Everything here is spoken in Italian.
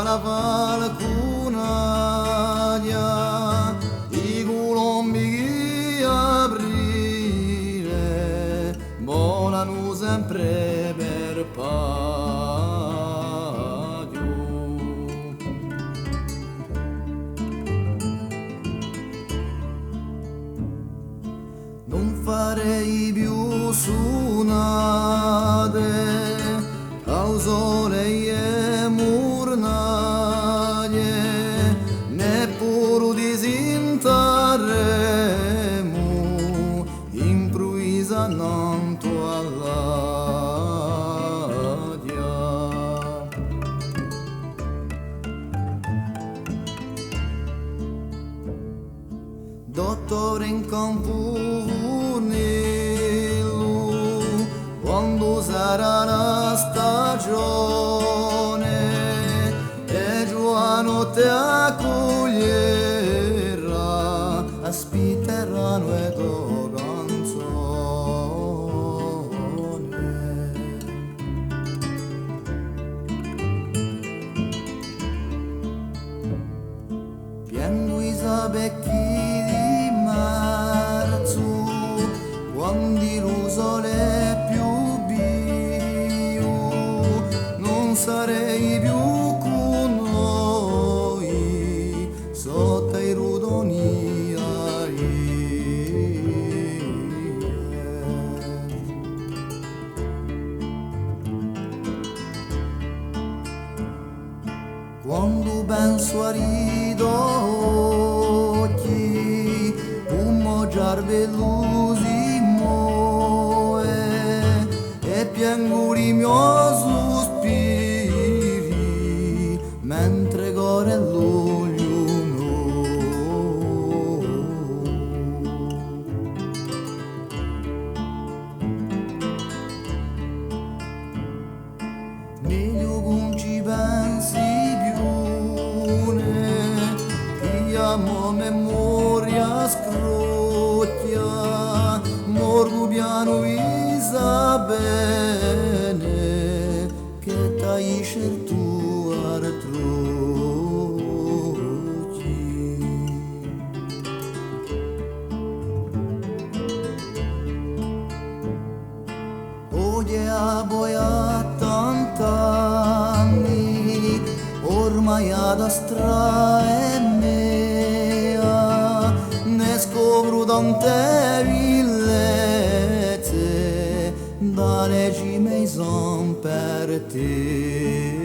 la falcunaia, i colombi che aprire, volano sempre per patio. Non farei più suonate al sole e murnaie, neppure disintarremo improvvisamente all'aria. Dottore in campanello, quando sarà la stagione e Giuano ti accoglierà, aspetteranno e tua canzone. Piango i sabecchi di marzo, quando il sole è più bio, non sarei più con noi sotto i rudoni quando penso a ridocchi, un mangiar velosi moe e piango i miei sospiri mentre corre l'olio no. Meglio non ci pensi mo memoria scrocchia, morgo piano isa bene, che t'aisce il tuo artrocchi. Oye a boia tant'anni, ormai ad astrae mea, ne scopro tante villette, dalle cime son per te.